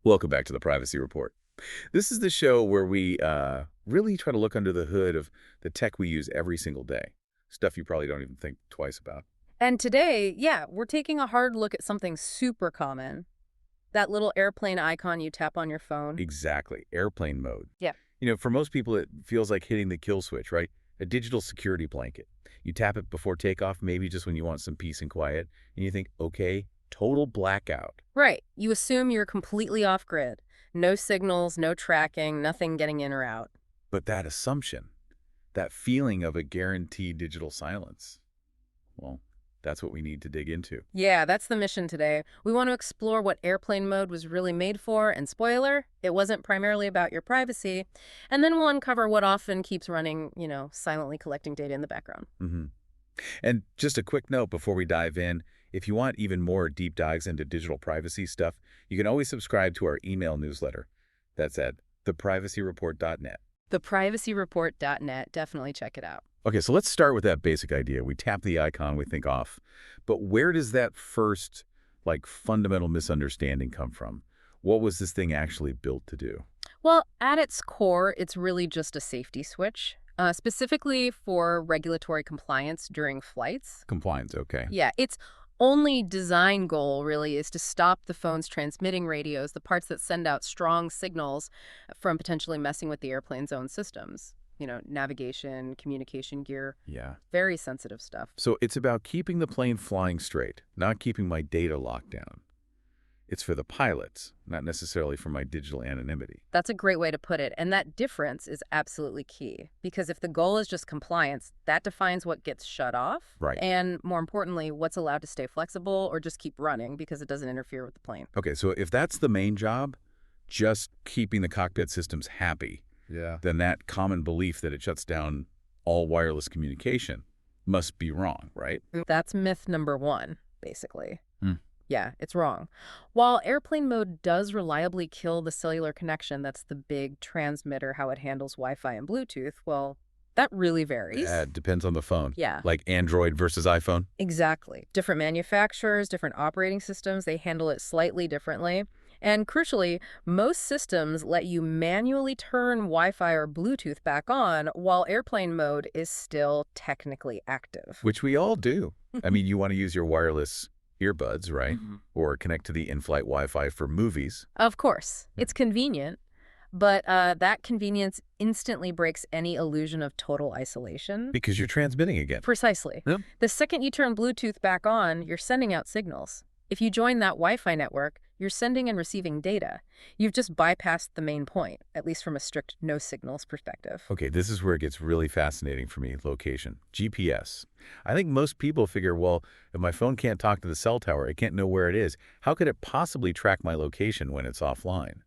Welcome back to the Privacy Report. This is the show where we really try to look under the hood of the tech we use every single day. Stuff you probably don't even think twice about. And today, yeah, we're taking a hard look at something super common. That little airplane icon you tap on your phone. Exactly. Airplane mode. Yeah. For most people, it feels like hitting the kill switch, right? A digital security blanket. You tap it before takeoff, maybe just when you want some peace and quiet, and you think, okay, total blackout. Right. You assume you're completely off grid. No signals, no tracking, nothing getting in or out. But that assumption, that feeling of a guaranteed digital silence, well, that's what we need to dig into. Yeah, that's the mission today. We want to explore what airplane mode was really made for, and spoiler, it wasn't primarily about your privacy. And then we'll uncover what often keeps running, silently collecting data in the background. hmm And just a quick note before we dive in, if you want even more deep dives into digital privacy stuff, you can always subscribe to our email newsletter. That's at theprivacyreport.net. Theprivacyreport.net. Definitely check it out. Okay, so let's start with that basic idea. We tap the icon, we think off. But where does that first, fundamental misunderstanding come from? What was this thing actually built to do? Well, at its core, it's really just a safety switch, specifically for regulatory compliance during flights. Compliance, okay. Yeah, its only design goal really is to stop the phone's transmitting radios, the parts that send out strong signals, from potentially messing with the airplane's own systems. Navigation, communication gear, Yeah. very sensitive stuff. So it's about keeping the plane flying straight, not keeping my data locked down. It's for the pilots, not necessarily for my digital anonymity. That's a great way to put it. And that difference is absolutely key. Because if the goal is just compliance, that defines what gets shut off. Right. And more importantly, what's allowed to stay flexible or just keep running because it doesn't interfere with the plane. Okay, so if that's the main job, just keeping the cockpit systems happy, then that common belief that it shuts down all wireless communication must be wrong, right? That's myth number one, basically. Hmm. Yeah, it's wrong. While airplane mode does reliably kill the cellular connection, that's the big transmitter, how it handles Wi-Fi and Bluetooth, well, that really varies. It depends on the phone. Yeah. Like Android versus iPhone. Exactly. Different manufacturers, different operating systems, they handle it slightly differently. And crucially, most systems let you manually turn Wi-Fi or Bluetooth back on while airplane mode is still technically active. Which we all do. I mean, you want to use your wireless earbuds, right? Mhm. Or connect to the in-flight Wi-Fi for movies. Of course, Yeah. it's convenient, but that convenience instantly breaks any illusion of total isolation. Because you're transmitting again. Precisely. Yep. The second you turn Bluetooth back on, you're sending out signals. If you join that Wi-Fi network, you're sending and receiving data. You've just bypassed the main point, at least from a strict no signals perspective. Okay, this is where it gets really fascinating for me, location. GPS. I think most people figure, well, if my phone can't talk to the cell tower, it can't know where it is, how could it possibly track my location when it's offline?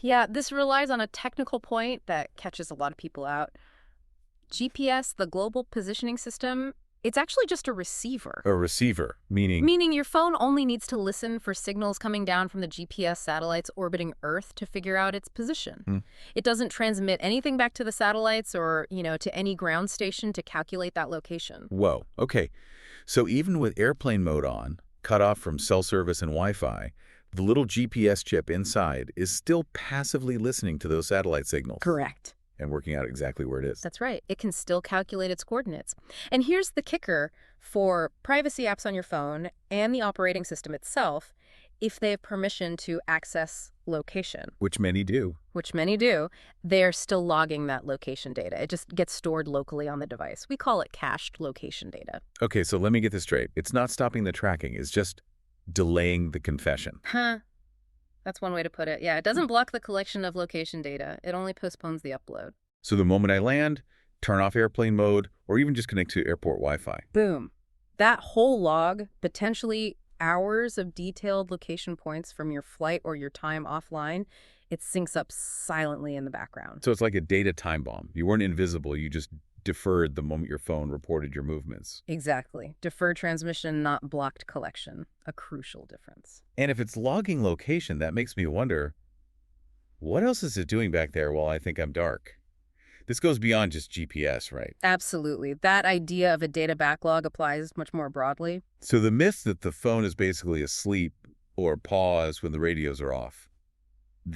Yeah, this relies on a technical point that catches a lot of people out. GPS, the Global Positioning System, it's actually just a receiver. A receiver, meaning... Meaning your phone only needs to listen for signals coming down from the GPS satellites orbiting Earth to figure out its position. Hmm. It doesn't transmit anything back to the satellites or, to any ground station to calculate that location. Whoa, okay. So even with airplane mode on, cut off from cell service and Wi-Fi, the little GPS chip inside is still passively listening to those satellite signals. Correct. And working out exactly where it is. That's right. It can still calculate its coordinates. And here's the kicker for privacy apps on your phone and the operating system itself, if they have permission to access location, Which many do. which many do, they're still logging that location data. It just gets stored locally on the device. We call it cached location data. Okay, so let me get this straight. It's not stopping the tracking. It's just delaying the confession. Huh. That's one way to put it. Yeah, it doesn't block the collection of location data. It only postpones the upload. So the moment I land, turn off airplane mode, or even just connect to airport Wi-Fi. Boom. That whole log, potentially hours of detailed location points from your flight or your time offline, it syncs up silently in the background. So it's like a data time bomb. You weren't invisible. You just deferred the moment your phone reported your movements. Exactly. Deferred transmission, not blocked collection. A crucial difference. And if it's logging location, that makes me wonder, what else is it doing back there while I think I'm dark? This goes beyond just GPS, right? Absolutely. That idea of a data backlog applies much more broadly. So the myth that the phone is basically asleep or paused when the radios are off,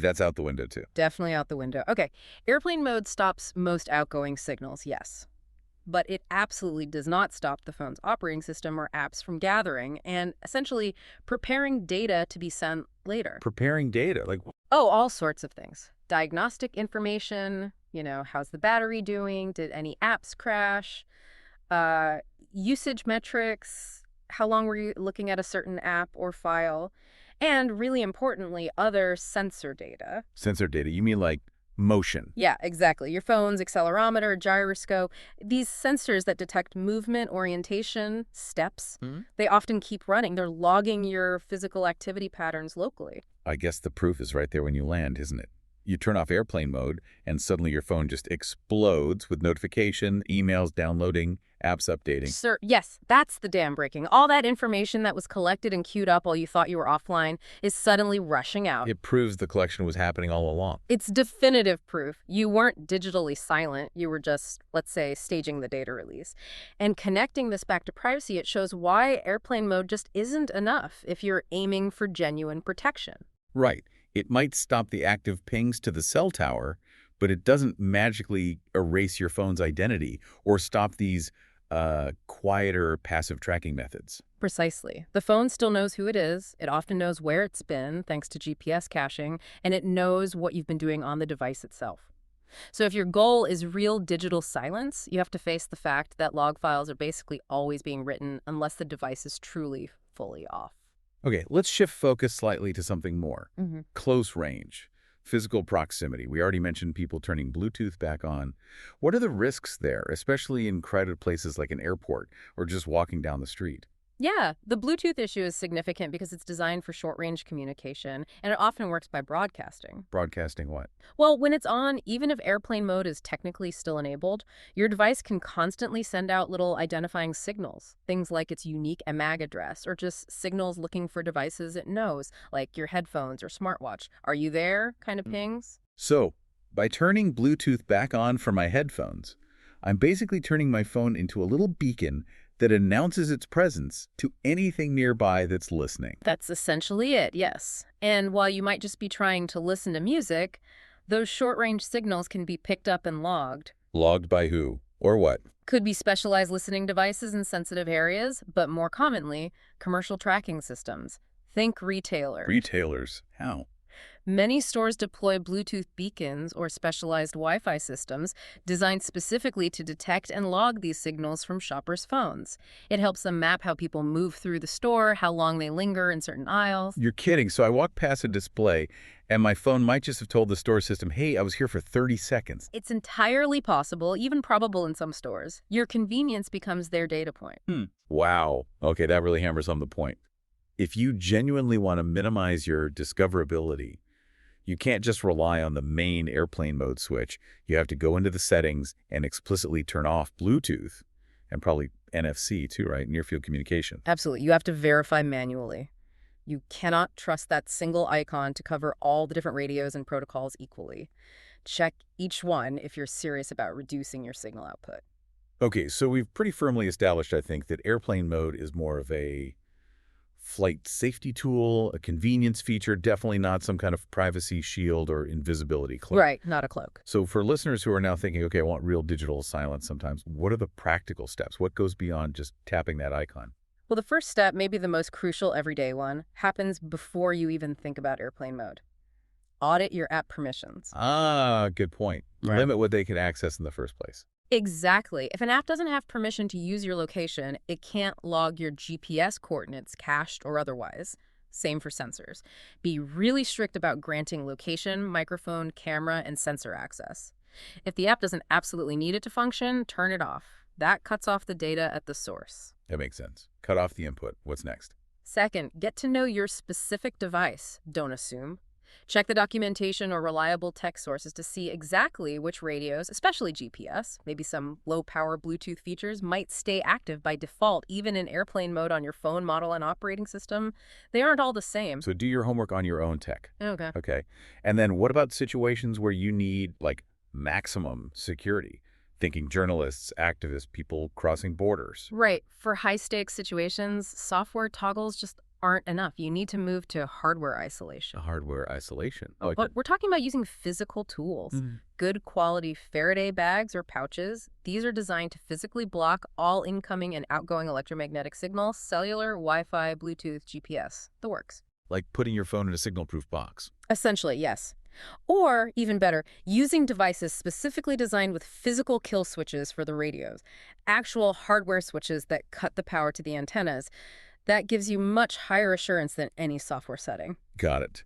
That's out the window, too. Definitely out the window. Okay, airplane mode stops most outgoing signals, yes. But it absolutely does not stop the phone's operating system or apps from gathering and essentially preparing data to be sent later. Preparing data, like, Oh, all sorts of things. Diagnostic information, how's the battery doing? Did any apps crash? Uh, Usage metrics, how long were you looking at a certain app or file? And really importantly, other sensor data. sensor data. You mean like motion? Yeah, exactly. Your phone's accelerometer, gyroscope, these sensors that detect movement, orientation, steps, they often keep running. They're logging your physical activity patterns locally. I guess the proof is right there when you land, isn't it? You turn off airplane mode, and suddenly your phone just explodes with notification, emails downloading, apps updating. Sir, yes, that's the dam breaking. All that information that was collected and queued up while you thought you were offline is suddenly rushing out. It proves the collection was happening all along. It's definitive proof. You weren't digitally silent. You were just, let's say, staging the data release. And connecting this back to privacy, it shows why airplane mode just isn't enough if you're aiming for genuine protection. Right. It might stop the active pings to the cell tower, but it doesn't magically erase your phone's identity or stop these quieter passive tracking methods. Precisely. The phone still knows who it is. It often knows where it's been, thanks to GPS caching, and it knows what you've been doing on the device itself. So if your goal is real digital silence, you have to face the fact that log files are basically always being written unless the device is truly fully off. Okay, let's shift focus slightly to something more. Close range, physical proximity. We already mentioned people turning Bluetooth back on. What are the risks there, especially in crowded places like an airport or just walking down the street? Yeah, the Bluetooth issue is significant because it's designed for short-range communication, and it often works by broadcasting. Broadcasting what? Well, when it's on, even if airplane mode is technically still enabled, your device can constantly send out little identifying signals, things like its unique MAG address, or just signals looking for devices it knows, like your headphones or smartwatch. Are you there kind of pings? So, by turning Bluetooth back on for my headphones, I'm basically turning my phone into a little beacon that announces its presence to anything nearby that's listening. That's essentially it, yes. And while you might just be trying to listen to music, those short-range signals can be picked up and logged. Logged by who? Or what? Could be specialized listening devices in sensitive areas, but more commonly, commercial tracking systems. Think retailer. Retailers. How? Many stores deploy Bluetooth beacons or specialized Wi-Fi systems designed specifically to detect and log these signals from shoppers' phones. It helps them map how people move through the store, how long they linger in certain aisles. You're kidding. So I walk past a display, and my phone might just have told the store system, hey, I was here for 30 seconds. It's entirely possible, even probable in some stores. Your convenience becomes their data point. Wow. Okay, that really hammers home the point. If you genuinely want to minimize your discoverability, you can't just rely on the main airplane mode switch. You have to go into the settings and explicitly turn off Bluetooth and probably NFC too, right? Near field communication. Absolutely. You have to verify manually. You cannot trust that single icon to cover all the different radios and protocols equally. Check each one if you're serious about reducing your signal output. Okay, so we've pretty firmly established, I think, that airplane mode is more of a flight safety tool, a convenience feature, definitely not some kind of privacy shield or invisibility cloak. Right, not a cloak. So for listeners who are now thinking, okay, I want real digital silence sometimes, what are the practical steps? What goes beyond just tapping that icon? Well, the first step, maybe the most crucial everyday one, happens before you even think about airplane mode. Audit your app permissions. Ah, good point. Right. Limit what they can access in the first place. Exactly. If an app doesn't have permission to use your location, it can't log your GPS coordinates, cached or otherwise. Same for sensors. Be really strict about granting location, microphone, camera, and sensor access. If the app doesn't absolutely need it to function, turn it off. That cuts off the data at the source. That makes sense. Cut off the input. What's next? Second, get to know your specific device. Don't assume. Check the documentation or reliable tech sources to see exactly which radios, especially GPS, maybe some low-power Bluetooth features, might stay active by default, even in airplane mode on your phone model and operating system. They aren't all the same. So do your homework on your own tech. Okay. Okay. And then what about situations where you need, like, maximum security? Thinking journalists, activists, people crossing borders. Right. For high-stakes situations, software toggles just aren't enough. You need to move to hardware isolation. Hardware isolation. But we're talking about using physical tools. Good quality Faraday bags or pouches. These are designed to physically block all incoming and outgoing electromagnetic signals, cellular, Wi-Fi, Bluetooth, GPS, the works. Like putting your phone in a signal-proof box. Essentially, yes. Or, even better, using devices specifically designed with physical kill switches for the radios, actual hardware switches that cut the power to the antennas. That gives you much higher assurance than any software setting. Got it.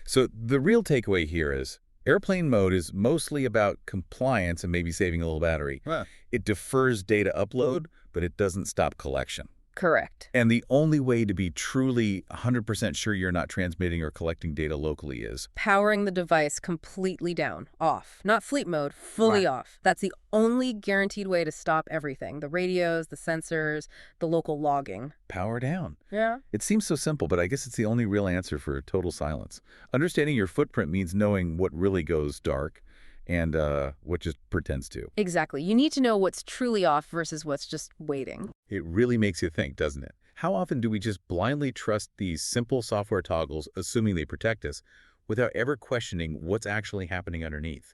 So the real takeaway here is airplane mode is mostly about compliance and maybe saving a little battery. Huh. It defers data upload, but it doesn't stop collection. Correct. And the only way to be truly 100% sure you're not transmitting or collecting data locally is Powering the device completely down, off. Not fleet mode, fully off. That's the only guaranteed way to stop everything. The radios, the sensors, the local logging. power down. Yeah. It seems so simple, but I guess it's the only real answer for total silence. Understanding your footprint means knowing what really goes dark and what just pretends to. Exactly. You need to know what's truly off versus what's just waiting. It really makes you think, doesn't it? How often do we just blindly trust these simple software toggles, assuming they protect us, without ever questioning what's actually happening underneath?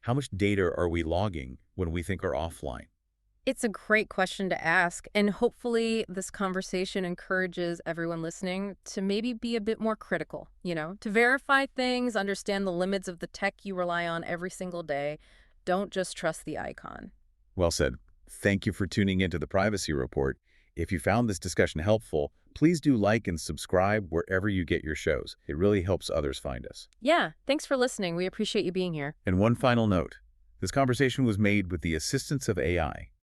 How much data are we logging when we think are offline? It's a great question to ask, and hopefully this conversation encourages everyone listening to maybe be a bit more critical, to verify things, understand the limits of the tech you rely on every single day. Don't just trust the icon. Well said. Thank you for tuning into the Privacy Report. If you found this discussion helpful, please do like and subscribe wherever you get your shows. It really helps others find us. Yeah, thanks for listening. We appreciate you being here. And one final note. This conversation was made with the assistance of AI.